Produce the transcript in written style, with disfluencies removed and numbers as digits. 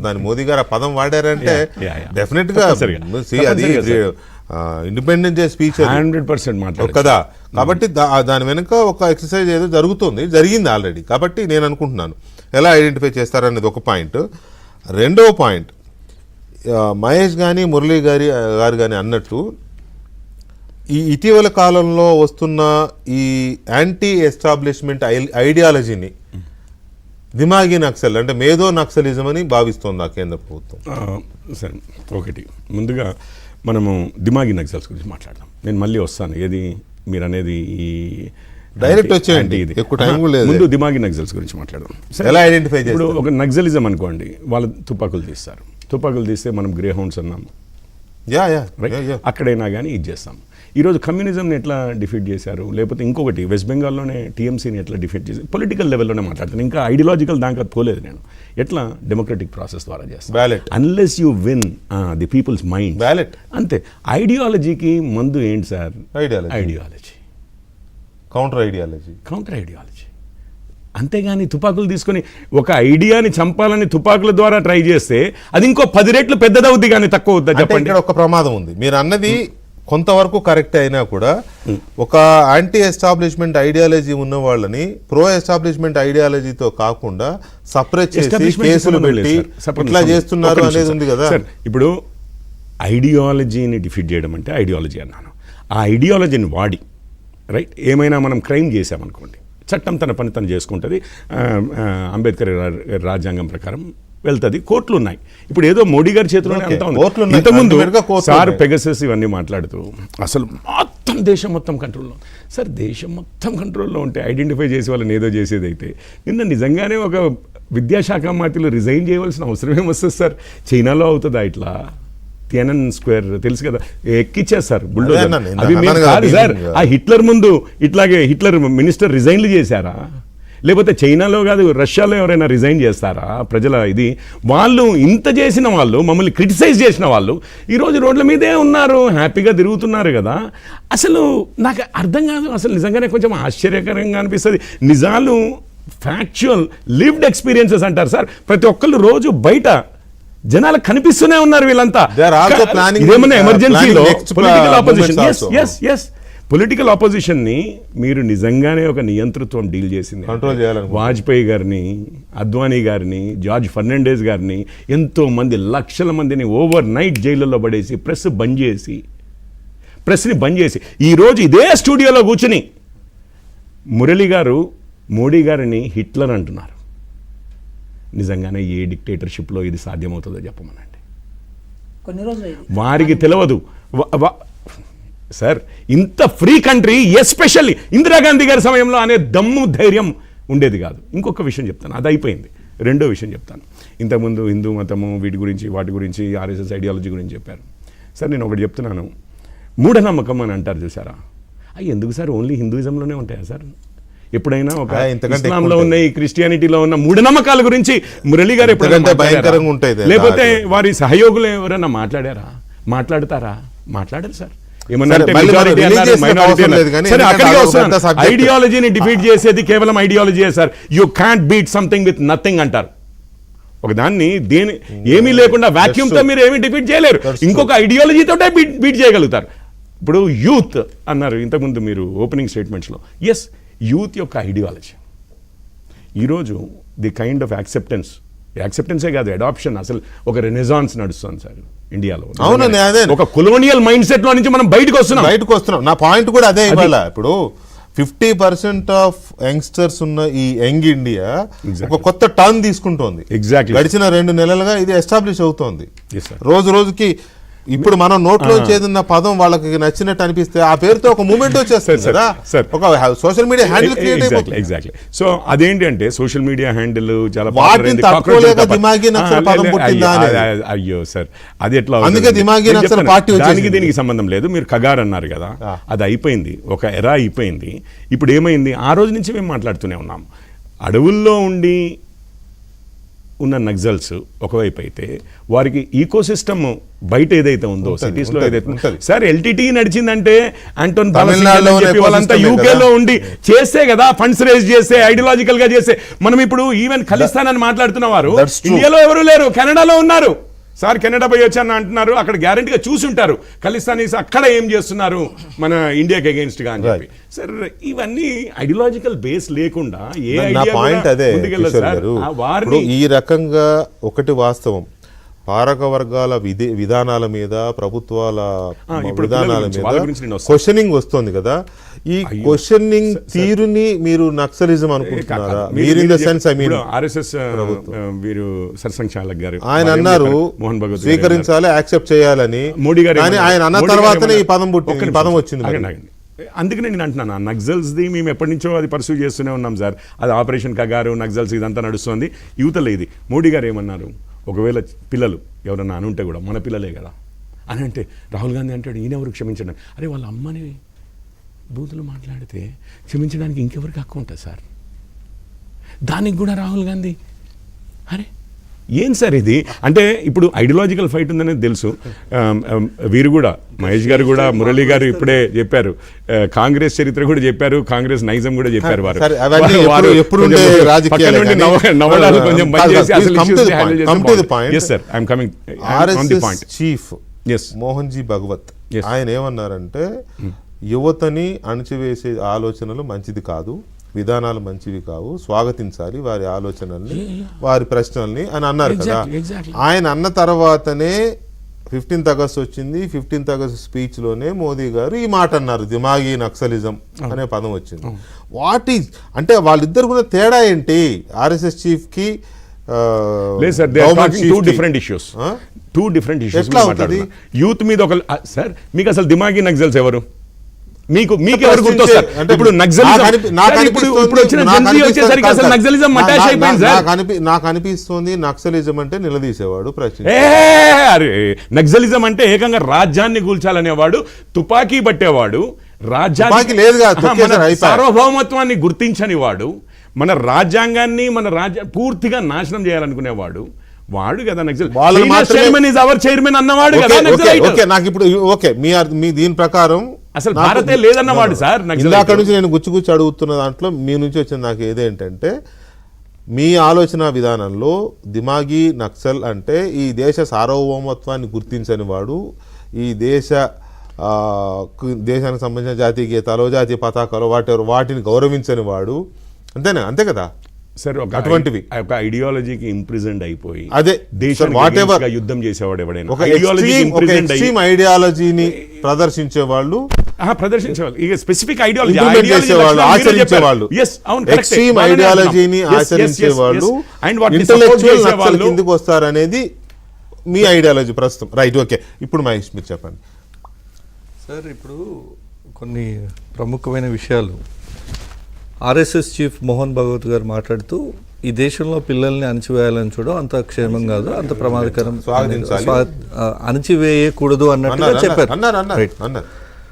దాని మోదీ గారు ఆ పదం వాడారంటే డెఫినెట్ గా అది ఇండిపెండెన్స్ డే స్పీచ్ 100% కదా. కాబట్టి దాని వెనుక ఒక ఎక్సర్సైజ్ ఏదో జరిగింది ఆల్రెడీ. కాబట్టి నేను అనుకుంటున్నాను ఎలా ఐడెంటిఫై చేస్తారనేది ఒక పాయింట్. రెండవ పాయింట్, మహేష్ కానీ మురళీ గారు కానీ అన్నట్టు ఈ ఇటీవల కాలంలో వస్తున్న ఈ యాంటీ ఎస్టాబ్లిష్మెంట్ ఐడియాలజీని దిమాగి నక్సల్ అంటే మేధో నక్సలిజం అని భావిస్తోంది ఆ కేంద్ర ప్రభుత్వం. సరే, ఒకటి ముందుగా మనము దిమాగి నక్సల్స్ గురించి మాట్లాడదాం. నేను మళ్ళీ వస్తాను. ఏది మీరు అనేది ఈ డైరెక్ట్ వచ్చేయండి, ఎక్కువ టైం లేదు. ముందు దిమాగి నక్సల్స్ గురించి మాట్లాడదాం. ఎలా ఐడెంటిఫై చేస్తారు? ఇప్పుడు ఒక నక్సలిజం అనుకోండి, వాళ్ళు తుపాకులు తీస్తారు. తుపాకులు తీస్తే మనం గ్రే హౌండ్స్ అన్నాము, అక్కడైనా కానీ ఇది చేస్తాం. ఈరోజు కమ్యూనిజంని ఎట్లా డిఫీట్ చేశారు, లేకపోతే ఇంకొకటి వెస్ట్ బెంగాల్లోనే టీఎంసీని ఎట్లా డిఫీట్ చేశారు, పొలిటికల్ లెవెల్లోనే మాట్లాడతాను. ఇంకా ఐడియాలజికల్ దాకా పోలేదు నేను. ఎట్లా డెమోక్రటిక్ ప్రాసెస్ ద్వారా చేస్తాను, unless you win the peoples mind. అంతే. ఐడియాలజీకి మందు ఏంటి సార్? Ideology, counter ideology. అంతేగాని తుపాకులు తీసుకొని ఒక ఐడియాని చంపాలని తుపాకుల ద్వారా ట్రై చేస్తే అది ఇంకో 10 రెట్లు పెద్దదవుద్ది కానీ తక్కువ అవుద్దా చెప్పండి. ఇక్కడ ఒక ప్రమాదం ఉంది. మీరు అన్నది కొంతవరకు కరెక్ట్ అయినా కూడా ఒక యాంటీ ఎస్టాబ్లిష్మెంట్ ఐడియాలజీ ఉన్న వాళ్ళని ప్రో ఎస్టాబ్లిష్మెంట్ ఐడియాలజీతో కాకుండా సపరేట్ చేసి కేసులు పెట్టి ఇట్లా చేస్తున్నారు అనేది ఉంది కదా. ఇప్పుడు ఐడియాలజీని డిఫీట్ చేయడం అంటే ఐడియాలజీ అన్నాను. ఆ ఐడియాలజీని వాడి ఏమైనా మనం క్రైమ్ చేసామనుకోండి, చట్టం తన పని తను చేసుకుంటుంది. అంబేద్కర్ రాజ్యాంగం ప్రకారం వెళ్తుంది. కోర్టులు ఉన్నాయి. ఇప్పుడు ఏదో మోడీ గారి చేతిలోనే అంతా ఉంది. ఇంతకుముందు సార్ పెగసస్ ఇవన్నీ మాట్లాడుతూ అసలు మొత్తం దేశం మొత్తం కంట్రోల్లో. సార్ దేశం మొత్తం కంట్రోల్లో ఉంటే ఐడెంటిఫై చేసి వాళ్ళని ఏదో చేసేది అయితే నిన్న నిజంగానే ఒక విద్యాశాఖ మంత్రులు రిజైన్ చేయవలసిన అవసరం ఏమొస్తుంది సార్? చైనాలో అవుతుందా ఇట్లా? తియనన్ స్క్వేర్ తెలుసు కదా, ఎక్కిచ్చేస్తారు బుల్డోజర్. అవి మేము కాదు సార్. ఆ హిట్లర్ ముందు ఇట్లాగే హిట్లర్ మినిస్టర్ రిజైన్లు చేశారా? లేకపోతే చైనాలో కాదు రష్యాలో ఎవరైనా రిజైన్ చేస్తారా? ప్రజల ఇది వాళ్ళు ఇంత చేసిన వాళ్ళు, మమ్మల్ని క్రిటిసైజ్ చేసిన వాళ్ళు ఈరోజు రోడ్ల మీదే ఉన్నారు, హ్యాపీగా తిరుగుతున్నారు కదా. అసలు నాకు అర్థం కాదు. అసలు నిజంగానే కొంచెం ఆశ్చర్యకరంగా అనిపిస్తుంది. నిజాలు, ఫ్యాక్చువల్ లివ్డ్ ఎక్స్పీరియన్సెస్ అంటారు సార్. ప్రతి ఒక్కళ్ళు రోజు బయట జనాలకు కనిపిస్తూనే ఉన్నారు. వీళ్ళంతా ఇదేమన్నా ఎమర్జెన్సీలో పొలిటికల్ ఆపోజిషన్ని మీరు నిజంగానే ఒక నియంతృత్వం డీల్ చేసింది. వాజ్పేయి గారిని, అద్వానీ గారిని, జార్జ్ ఫెర్నాండెస్ గారిని, ఎంతో మంది లక్షల మందిని ఓవర్ నైట్ జైళ్ళలో పడేసి ప్రెస్ని బంద్ చేసి ఈరోజు ఇదే స్టూడియోలో కూర్చుని మురళి గారు మోడీ గారిని హిట్లర్ అంటున్నారు. నిజంగానే ఏ డిక్టేటర్షిప్లో ఇది సాధ్యమవుతుందో చెప్పమనండి. వారికి తెలియదు సార్. ఇంత ఫ్రీ కంట్రీ ఎస్పెషల్లీ ఇందిరాగాంధీ గారి సమయంలో అనే దమ్ము ధైర్యం ఉండేది కాదు. ఇంకొక విషయం చెప్తాను, అది అయిపోయింది. రెండో విషయం చెప్తాను. ఇంతకుముందు హిందూ మతము వాటి గురించి ఆర్ఎస్ఎస్ ఐడియాలజీ గురించి చెప్పారు సార్. నేను ఒకటి చెప్తున్నాను, మూఢనమ్మకం అని అంటారు చూసారా? అవి ఎందుకు సార్ ఓన్లీ హిందూయిజంలోనే ఉంటాయా సార్? ఎప్పుడైనా ఒక ఇస్లాంలో ఉన్న ఈ క్రిస్టియానిటీలో ఉన్న మూఢనమ్మకాల గురించి మురళి గారు ఎప్పుడైనా లేకపోతే వారి సహయోగులు ఎవరైనా మాట్లాడతారా? మాట్లాడరు సార్. ఐడియాలజీని డిఫీట్ చేసేది కేవలం ideology sir. You can't beat something with nothing అంటారు. ఒక దాన్ని ఏమీ లేకుండా వాక్యూమ్ తో మీరు ఏమీ డిఫీట్ చేయలేరు. ఇంకొక ఐడియాలజీతో బీట్ చేయగలుగుతారు. ఇప్పుడు యూత్ అన్నారు ఇంతకుముందు మీరు ఓపెనింగ్ స్టేట్మెంట్స్లో. ఎస్, యూత్ యొక్క ఐడియాలజీ ఈరోజు ది కైండ్ ఆఫ్ యాక్సెప్టెన్సే కాదు, అడాప్షన్. అసలు ఒక రెనెసాన్స్ నడుస్తుంది సార్ ఇండియాలో. అవునండి, అదే ఒక కొలోనియల్ మైండ్ సెట్ లో నుంచి మనం బయటకు వస్తున్నాం. నా పాయింట్ కూడా అదే. ఇవాళ ఇప్పుడు 50% ఆఫ్ యంగ్స్టర్స్ ఉన్న ఈ యంగ్ ఇండియా ఒక కొత్త టర్న్ తీసుకుంటోంది. గడిచిన 2 నెలలుగా ఇది ఎస్టాబ్లిష్ అవుతోంది. రోజు రోజుకి ఇప్పుడు మనం నోట్లో చేదున్న పదం వాళ్ళకి నచ్చినట్టు అనిపిస్తే ఆ పేరుతో ఒక మూమెంట్ వచ్చేస్తుంది కదా. ఒక సోషల్ మీడియా హ్యాండిల్ క్రియేట్ అయిపోతుంది. ఎగ్జాక్ట్లీ. సో అదేంటి అంటే సోషల్ మీడియా హ్యాండిల్ చాలా అయ్యో సార్, అది ఎట్లా? అందుకే దిమాగి నక్సల్ పార్టీ దానికి దీనికి సంబంధం లేదు. మీరు కగార్ అన్నారు కదా, అది అయిపోయింది, ఒక ఎరా అయిపోయింది. ఇప్పుడు ఏమైంది? ఆ రోజు నుంచి మేము మాట్లాడుతూనే ఉన్నాం. అడవుల్లో ఉండి ఉన్న నక్సల్స్ ఒకవైపు అయితే వారికి ఈకోసిస్టమ్ బయట ఏదైతే ఉందో సిటీస్లో ఏదైతే సార్ ఎల్టీటీ నడిచిందంటే ఆంటోన్ వాళ్ళంతా యూకేలో ఉండి చేస్తే కదా ఫండ్స్ రేజ్ చేస్తే ఐడియాలజికల్ గా చేస్తే మనం ఇప్పుడు ఈవెన్ ఖలిస్తాన్ అని మాట్లాడుతున్న వారు ఇండియాలో ఎవరు లేరు, కెనడాలో ఉన్నారు సార్. కెనడా పోయి వచ్చాను అంటున్నారు, అక్కడ గ్యారంటీగా చూసుంటారు ఖలిస్తానీస్ అక్కడ ఏం చేస్తున్నారు మన ఇండియాకి అగేన్స్ట్ గా అని చెప్పి. సార్ ఇవన్నీ ఐడియాలజికల్ బేస్ లేకుండా ఏ పాయింట్ అదే వారిని ఈ రకంగా ఒకటి వాస్తవం పాలక వర్గాల విధానాల మీద ప్రభుత్వాల విధానాల మీద క్వశ్చనింగ్ వస్తుంది కదా. ఈ క్వశ్చనింగ్ తీరుని మీరు నక్సలిజం అనుకుంటున్నారా? మీరు in the sense I mean RSS వీరు సర్సంఘచాలక్ గారు ఆయన అన్నారు మోహన్ భగవత్ స్వీకరించాలి, యాక్సెప్ట్ చేయాలని మోడీ గారు, కానీ ఆయన అన్న తర్వాతనే ఈ పదం పదం వచ్చింది. అందుకనే నేను అంటున్నాను నక్సల్స్ది మేము ఎప్పటి నుంచో అది పర్సూ చేస్తూనే ఉన్నాం సార్. అది ఆపరేషన్ కగారు నక్సల్స్ ఇదంతా నడుస్తుంది. యువతలో ఇది మోడీ గారు ఏమన్నారు, ఒకవేళ పిల్లలు ఎవరన్నా అని ఉంటే కూడా మన పిల్లలే కదా అని అంటే రాహుల్ గాంధీ అంటాడు ఈయనెవరు క్షమించడం. అరే వాళ్ళ అమ్మని బూతులు మాట్లాడితే క్షమించడానికి ఇంకెవరికి హక్కు ఉంటుంది సార్? దానికి కూడా రాహుల్ గాంధీ అరే ఏం సార్ ఇది అంటే ఇప్పుడు ఐడియాలజికల్ ఫైట్ ఉందనేది తెలుసు. వీరు కూడా మహేష్ గారు కూడా మురళీ గారు ఇప్పుడే చెప్పారు, కాంగ్రెస్ చరిత్ర కూడా చెప్పారు, కాంగ్రెస్ నైజం కూడా చెప్పారు. చీఫ్ మోహన్ జీ భగవత్ ఆయన ఏమన్నారంటే యువతని అణచివేసే ఆలోచనలు మంచిది కాదు, విధానాలు మంచివి కావు, స్వాగతించాలి వారి ఆలోచనల్ని వారి ప్రశ్నల్ని అని అన్నారు కదా. ఆయన అన్న తర్వాతనే 15th ఆగస్ట్ వచ్చింది. 15th ఆగస్ట్ స్పీచ్ లోనే మోదీ గారు ఈ మాట అన్నారు, దిమాగి నక్సలిజం అనే పదం వచ్చింది. వాట్ ఈజ్ అంటే వాళ్ళిద్దరు కూడా తేడా ఏంటి? ఆర్ఎస్ఎస్ చీఫ్ కి యూత్ మీద ఒక సార్ మీకు అసలు దిమాగి నక్సల్స్ ఎవరు? మీకు ఎవరు గుర్తొస్తారు? ఇప్పుడు నాకు అనిపిస్తుంది నక్సలిజం అంటే నిలదీసేవాడు, నక్సలిజం అంటే ఏకంగా రాజ్యాన్ని కూల్చాలనేవాడు, తుపాకీ పట్టేవాడు, రాజ్యానికి సార్వభౌమత్వాన్ని గుర్తించని వాడు, మన రాజ్యాంగాన్ని మన పూర్తిగా నాశనం చేయాలనుకునేవాడు వాడు కదా Naxal. Chairman is our chairman అన్నవాడు కదా. నాకు ఇప్పుడు ఓకే మీ దీని ప్రకారం అసలు భారతే లేదన్నవాడు సార్. ఇందాక నుంచి నేను గుచ్చి అడుగుతున్న దాంట్లో మీ నుంచి వచ్చిన నాకు ఏదేంటంటే మీ ఆలోచన విధానంలో దిమాగి నక్సల్ అంటే ఈ దేశ సార్వభౌమత్వాన్ని గుర్తించని వాడు, ఈ దేశానికి సంబంధించిన జాతీయ గీతాలు జాతీయ పతాకాలు వాటిని గౌరవించని వాడు, అంతేనా? అంతే కదా సార్. అటువంటివి ఒక ఐడియాలజీకి ఇంప్రిజెంట్ అయిపోయి అదే దేశానికి యుద్ధం చేసేవాడు ఎవడైనా ఐడియాలజీని ప్రదర్శించే వాళ్ళు ఇక స్పెసిఫిక్ ఐడియాలజీ ఐడియాలజీని ఆచరించే వాళ్ళు ఇంటలెక్చువల్ కిందకు వస్తారనేది మీ ఐడియాలజీ ప్రస్తుతం. Right, okay. ఇప్పుడు మహేష్ మీరు చెప్పండి సార్. ఇప్పుడు కొన్ని ప్రముఖమైన విషయాలు ఆర్ఎస్ఎస్ చీఫ్ మోహన్ భగవత్ గారు మాట్లాడుతూ ఈ దేశంలో పిల్లల్ని అణచివేయాలని చూడడం అంత క్షేమం కాదు, అంత ప్రమాదకరం, అణచివేయకూడదు అన్నట్టుగా చెప్పారు.